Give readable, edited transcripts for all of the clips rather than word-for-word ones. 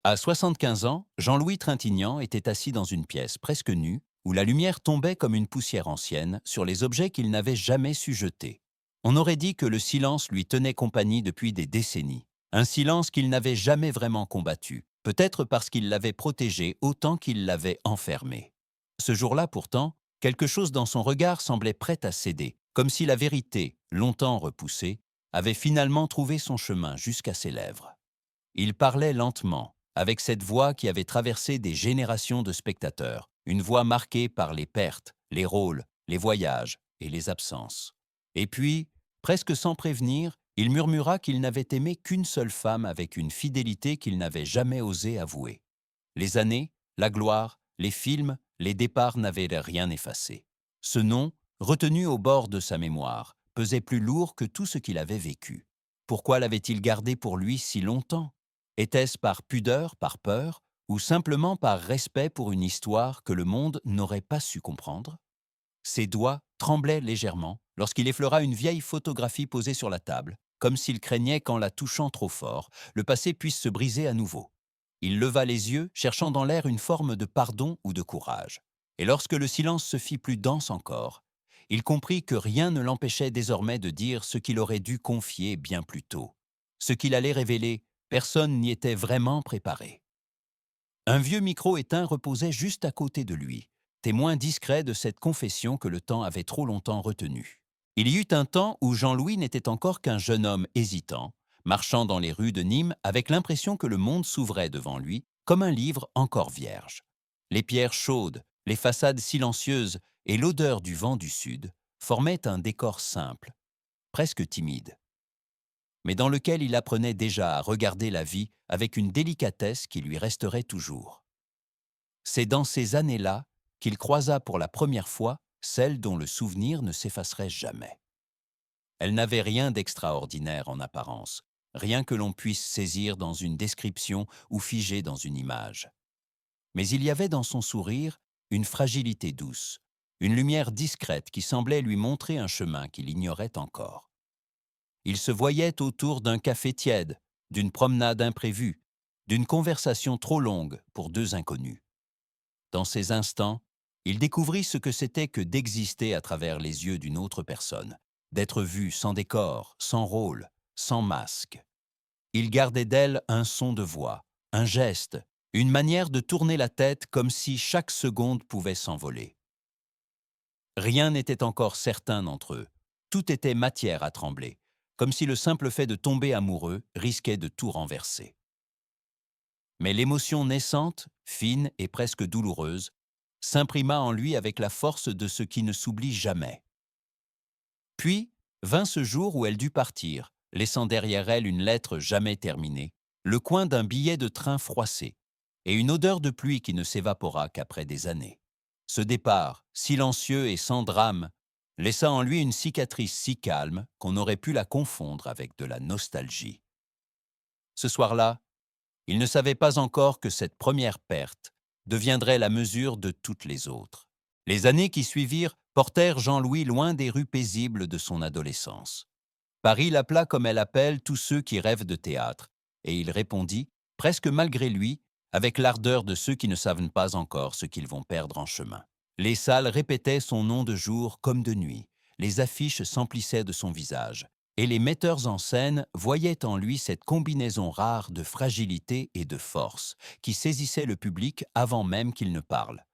À 75 ans, Jean-Louis Trintignant était assis dans une pièce presque nue, où la lumière tombait comme une poussière ancienne sur les objets qu'il n'avait jamais su jeter. On aurait dit que le silence lui tenait compagnie depuis des décennies. Un silence qu'il n'avait jamais vraiment combattu, peut-être parce qu'il l'avait protégé autant qu'il l'avait enfermé. Ce jour-là, pourtant, quelque chose dans son regard semblait prêt à céder, comme si la vérité, longtemps repoussée, avait finalement trouvé son chemin jusqu'à ses lèvres. Il parlait lentement, avec cette voix qui avait traversé des générations de spectateurs, une voix marquée par les pertes, les rôles, les voyages et les absences. Et puis, presque sans prévenir, il murmura qu'il n'avait aimé qu'une seule femme avec une fidélité qu'il n'avait jamais osé avouer. Les années, la gloire, les films, les départs n'avaient rien effacé. Ce nom, retenu au bord de sa mémoire, pesait plus lourd que tout ce qu'il avait vécu. Pourquoi l'avait-il gardé pour lui si longtemps? Était-ce par pudeur, par peur, ou simplement par respect pour une histoire que le monde n'aurait pas su comprendre? Ses doigts tremblaient légèrement lorsqu'il effleura une vieille photographie posée sur la table, comme s'il craignait qu'en la touchant trop fort, le passé puisse se briser à nouveau. Il leva les yeux, cherchant dans l'air une forme de pardon ou de courage. Et lorsque le silence se fit plus dense encore, il comprit que rien ne l'empêchait désormais de dire ce qu'il aurait dû confier bien plus tôt. Ce qu'il allait révéler, personne n'y était vraiment préparé. Un vieux micro éteint reposait juste à côté de lui, témoin discret de cette confession que le temps avait trop longtemps retenue. Il y eut un temps où Jean-Louis n'était encore qu'un jeune homme hésitant, marchant dans les rues de Nîmes avec l'impression que le monde s'ouvrait devant lui comme un livre encore vierge. Les pierres chaudes, les façades silencieuses et l'odeur du vent du sud formaient un décor simple, presque timide, mais dans lequel il apprenait déjà à regarder la vie avec une délicatesse qui lui resterait toujours. C'est dans ces années-là qu'il croisa pour la première fois celle dont le souvenir ne s'effacerait jamais. Elle n'avait rien d'extraordinaire en apparence, rien que l'on puisse saisir dans une description ou figer dans une image. Mais il y avait dans son sourire une fragilité douce, une lumière discrète qui semblait lui montrer un chemin qu'il ignorait encore. Il se voyait autour d'un café tiède, d'une promenade imprévue, d'une conversation trop longue pour deux inconnus. Dans ces instants, il découvrit ce que c'était que d'exister à travers les yeux d'une autre personne, d'être vu sans décor, sans rôle, sans masque. Il gardait d'elle un son de voix, un geste, une manière de tourner la tête comme si chaque seconde pouvait s'envoler. Rien n'était encore certain entre eux. Tout était matière à trembler, comme si le simple fait de tomber amoureux risquait de tout renverser. Mais l'émotion naissante, fine et presque douloureuse, s'imprima en lui avec la force de ce qui ne s'oublie jamais. Puis vint ce jour où elle dut partir, laissant derrière elle une lettre jamais terminée, le coin d'un billet de train froissé, et une odeur de pluie qui ne s'évapora qu'après des années. Ce départ, silencieux et sans drame, laissa en lui une cicatrice si calme qu'on aurait pu la confondre avec de la nostalgie. Ce soir-là, il ne savait pas encore que cette première perte deviendrait la mesure de toutes les autres. Les années qui suivirent portèrent Jean-Louis loin des rues paisibles de son adolescence. Paris l'appela comme elle appelle tous ceux qui rêvent de théâtre, et il répondit, presque malgré lui, avec l'ardeur de ceux qui ne savent pas encore ce qu'ils vont perdre en chemin. Les salles répétaient son nom de jour comme de nuit, les affiches s'emplissaient de son visage, et les metteurs en scène voyaient en lui cette combinaison rare de fragilité et de force qui saisissait le public avant même qu'il ne parle.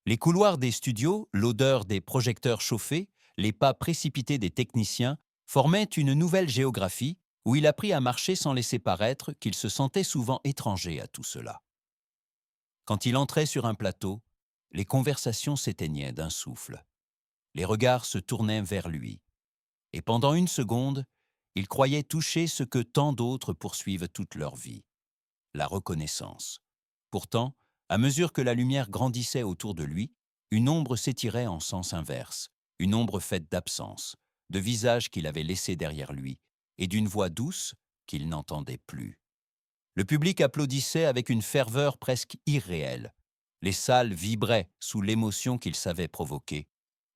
Les couloirs des studios, l'odeur des projecteurs chauffés, les pas précipités des techniciens formaient une nouvelle géographie où il apprit à marcher sans laisser paraître qu'il se sentait souvent étranger à tout cela. Quand il entrait sur un plateau, les conversations s'éteignaient d'un souffle. Les regards se tournaient vers lui. Et pendant une seconde, il croyait toucher ce que tant d'autres poursuivent toute leur vie, la reconnaissance. Pourtant, à mesure que la lumière grandissait autour de lui, une ombre s'étirait en sens inverse, une ombre faite d'absence, de visages qu'il avait laissés derrière lui, et d'une voix douce qu'il n'entendait plus. Le public applaudissait avec une ferveur presque irréelle. Les salles vibraient sous l'émotion qu'il savait provoquer.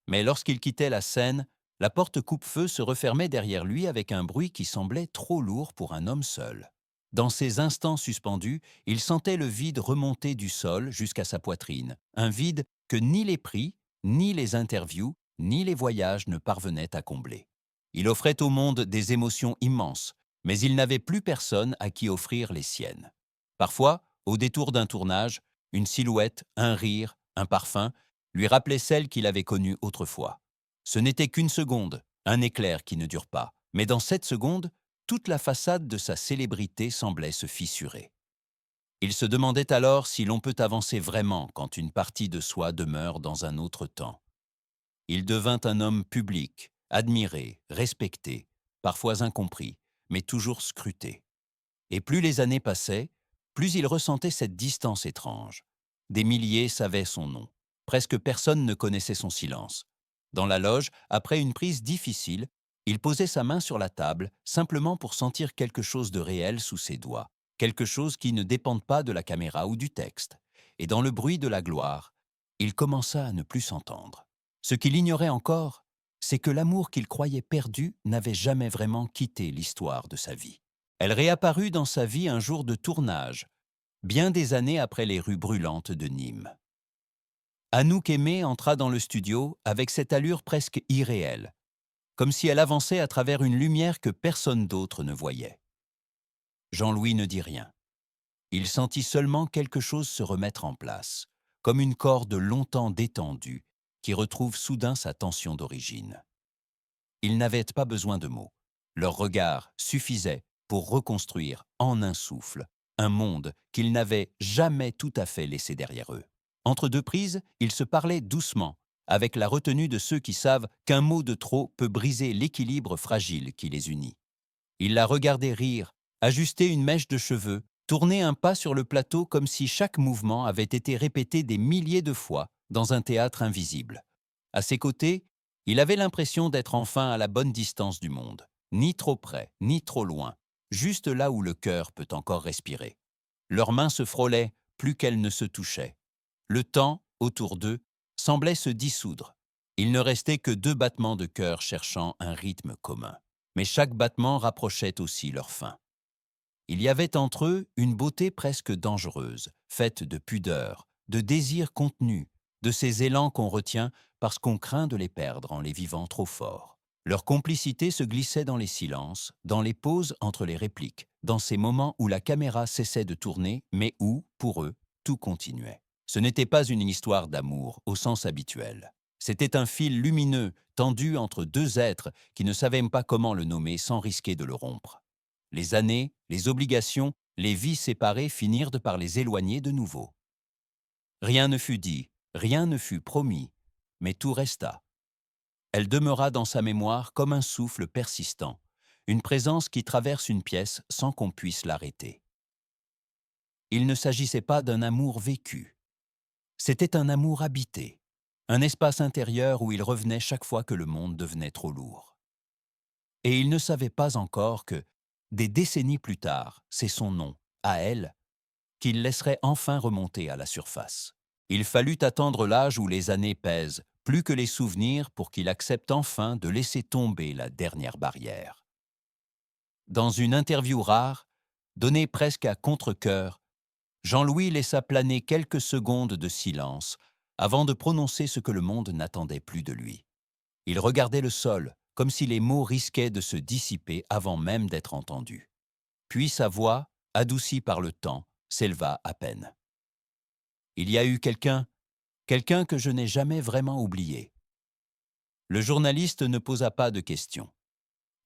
Mais lorsqu'il quittait la scène, la porte coupe-feu se refermait derrière lui avec un bruit qui semblait trop lourd pour un homme seul. Dans ces instants suspendus, il sentait le vide remonter du sol jusqu'à sa poitrine, un vide que ni les prix, ni les interviews, ni les voyages ne parvenaient à combler. Il offrait au monde des émotions immenses, mais il n'avait plus personne à qui offrir les siennes. Parfois, au détour d'un tournage, une silhouette, un rire, un parfum, lui rappelaient celle qu'il avait connue autrefois. Ce n'était qu'une seconde, un éclair qui ne dure pas, mais dans cette seconde, toute la façade de sa célébrité semblait se fissurer. Il se demandait alors si l'on peut avancer vraiment quand une partie de soi demeure dans un autre temps. Il devint un homme public, admiré, respecté, parfois incompris, mais toujours scruté. Et plus les années passaient, plus il ressentait cette distance étrange. Des milliers savaient son nom. Presque personne ne connaissait son silence. Dans la loge, après une prise difficile, il posait sa main sur la table, simplement pour sentir quelque chose de réel sous ses doigts, quelque chose qui ne dépende pas de la caméra ou du texte. Et dans le bruit de la gloire, il commença à ne plus s'entendre. Ce qu'il ignorait encore, c'est que l'amour qu'il croyait perdu n'avait jamais vraiment quitté l'histoire de sa vie. Elle réapparut dans sa vie un jour de tournage, bien des années après les rues brûlantes de Nîmes. Anouk Aimée entra dans le studio avec cette allure presque irréelle, comme si elle avançait à travers une lumière que personne d'autre ne voyait. Jean-Louis ne dit rien. Il sentit seulement quelque chose se remettre en place, comme une corde longtemps détendue qui retrouve soudain sa tension d'origine. Ils n'avaient pas besoin de mots. Leur regard suffisait pour reconstruire, en un souffle, un monde qu'ils n'avaient jamais tout à fait laissé derrière eux. Entre deux prises, ils se parlaient doucement, avec la retenue de ceux qui savent qu'un mot de trop peut briser l'équilibre fragile qui les unit. Il la regardait rire, ajuster une mèche de cheveux, tourner un pas sur le plateau comme si chaque mouvement avait été répété des milliers de fois dans un théâtre invisible. À ses côtés, il avait l'impression d'être enfin à la bonne distance du monde, ni trop près, ni trop loin, juste là où le cœur peut encore respirer. Leurs mains se frôlaient plus qu'elles ne se touchaient. Le temps, autour d'eux, semblait se dissoudre. Il ne restait que deux battements de cœur cherchant un rythme commun. Mais chaque battement rapprochait aussi leur fin. Il y avait entre eux une beauté presque dangereuse, faite de pudeur, de désirs contenus, de ces élans qu'on retient parce qu'on craint de les perdre en les vivant trop fort. Leur complicité se glissait dans les silences, dans les pauses entre les répliques, dans ces moments où la caméra cessait de tourner, mais où, pour eux, tout continuait. Ce n'était pas une histoire d'amour au sens habituel. C'était un fil lumineux, tendu entre deux êtres qui ne savaient même pas comment le nommer sans risquer de le rompre. Les années, les obligations, les vies séparées finirent par les éloigner de nouveau. Rien ne fut dit, rien ne fut promis, mais tout resta. Elle demeura dans sa mémoire comme un souffle persistant, une présence qui traverse une pièce sans qu'on puisse l'arrêter. Il ne s'agissait pas d'un amour vécu. C'était un amour habité, un espace intérieur où il revenait chaque fois que le monde devenait trop lourd. Et il ne savait pas encore que, des décennies plus tard, c'est son nom, à elle, qu'il laisserait enfin remonter à la surface. Il fallut attendre l'âge où les années pèsent, plus que les souvenirs, pour qu'il accepte enfin de laisser tomber la dernière barrière. Dans une interview rare, donnée presque à contre-cœur, Jean-Louis laissa planer quelques secondes de silence avant de prononcer ce que le monde n'attendait plus de lui. Il regardait le sol, comme si les mots risquaient de se dissiper avant même d'être entendus. Puis sa voix, adoucie par le temps, s'éleva à peine. Il y a eu quelqu'un que je n'ai jamais vraiment oublié. Le journaliste ne posa pas de questions.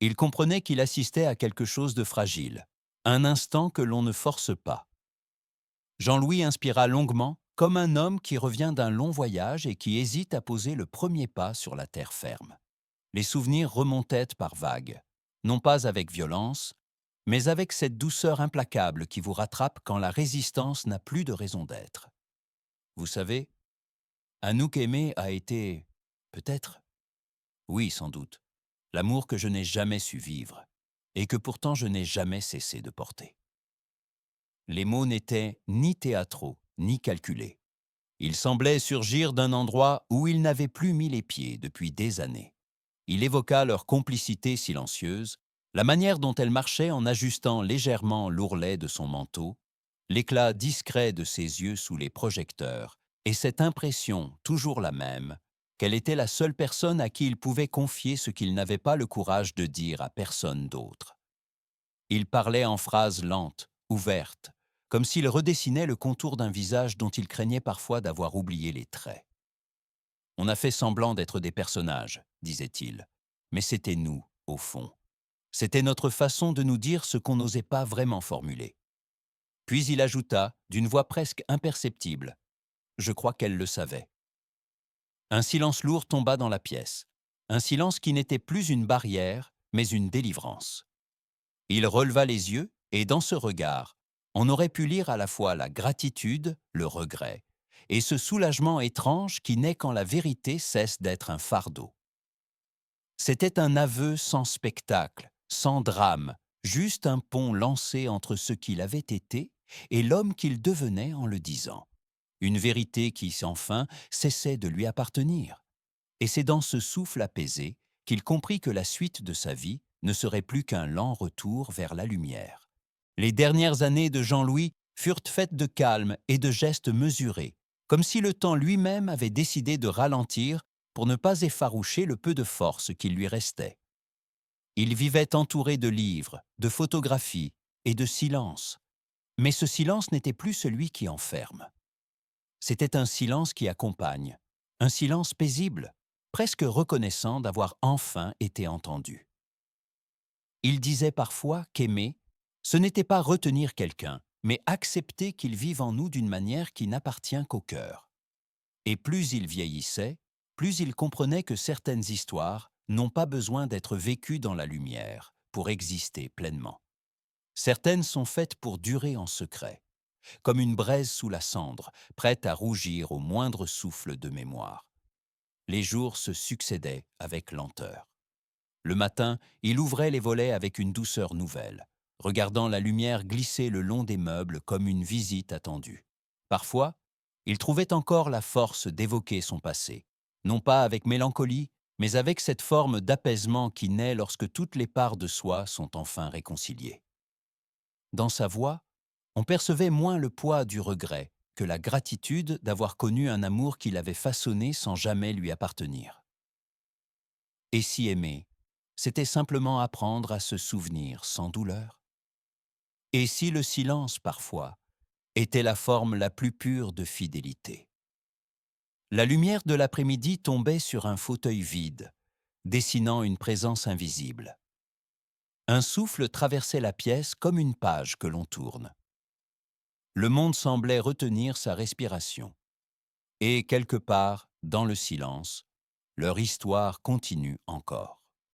Il comprenait qu'il assistait à quelque chose de fragile, un instant que l'on ne force pas. Jean-Louis inspira longuement, comme un homme qui revient d'un long voyage et qui hésite à poser le premier pas sur la terre ferme. Les souvenirs remontaient par vagues, non pas avec violence, mais avec cette douceur implacable qui vous rattrape quand la résistance n'a plus de raison d'être. Vous savez, Anouk Aimée a été, peut-être, oui sans doute, l'amour que je n'ai jamais su vivre et que pourtant je n'ai jamais cessé de porter. Les mots n'étaient ni théâtraux, ni calculés. Ils semblaient surgir d'un endroit où il n'avait plus mis les pieds depuis des années. Il évoqua leur complicité silencieuse, La manière dont elle marchait en ajustant légèrement l'ourlet de son manteau, l'éclat discret de ses yeux sous les projecteurs, et cette impression, toujours la même, qu'elle était la seule personne à qui il pouvait confier ce qu'il n'avait pas le courage de dire à personne d'autre. Il parlait en phrases lentes, ouvertes, comme s'il redessinait le contour d'un visage dont il craignait parfois d'avoir oublié les traits. On a fait semblant d'être des personnages, disait-il, mais c'était nous, au fond. C'était notre façon de nous dire ce qu'on n'osait pas vraiment formuler. Puis il ajouta, d'une voix presque imperceptible, « Je crois qu'elle le savait ». Un silence lourd tomba dans la pièce, un silence qui n'était plus une barrière, mais une délivrance. Il releva les yeux, et dans ce regard, on aurait pu lire à la fois la gratitude, le regret, et ce soulagement étrange qui naît quand la vérité cesse d'être un fardeau. C'était un aveu sans spectacle, sans drame, juste un pont lancé entre ce qu'il avait été et l'homme qu'il devenait en le disant. Une vérité qui, enfin, cessait de lui appartenir. Et c'est dans ce souffle apaisé qu'il comprit que la suite de sa vie ne serait plus qu'un lent retour vers la lumière. Les dernières années de Jean-Louis furent faites de calme et de gestes mesurés, comme si le temps lui-même avait décidé de ralentir pour ne pas effaroucher le peu de force qui lui restait. Il vivait entouré de livres, de photographies et de silence. Mais ce silence n'était plus celui qui enferme. C'était un silence qui accompagne, un silence paisible, presque reconnaissant d'avoir enfin été entendu. Il disait parfois qu'aimer, ce n'était pas retenir quelqu'un, mais accepter qu'il vive en nous d'une manière qui n'appartient qu'au cœur. Et plus il vieillissait, plus il comprenait que certaines histoires n'ont pas besoin d'être vécues dans la lumière pour exister pleinement. Certaines sont faites pour durer en secret, comme une braise sous la cendre, prête à rougir au moindre souffle de mémoire. Les jours se succédaient avec lenteur. Le matin, il ouvrait les volets avec une douceur nouvelle, regardant la lumière glisser le long des meubles comme une visite attendue. Parfois, il trouvait encore la force d'évoquer son passé, non pas avec mélancolie, mais avec cette forme d'apaisement qui naît lorsque toutes les parts de soi sont enfin réconciliées. Dans sa voix, on percevait moins le poids du regret que la gratitude d'avoir connu un amour qu'il avait façonné sans jamais lui appartenir. Et si aimer, c'était simplement apprendre à se souvenir sans douleur? Et si le silence, parfois, était la forme la plus pure de fidélité? La lumière de l'après-midi tombait sur un fauteuil vide, dessinant une présence invisible. Un souffle traversait la pièce comme une page que l'on tourne. Le monde semblait retenir sa respiration. Et quelque part, dans le silence, leur histoire continue encore.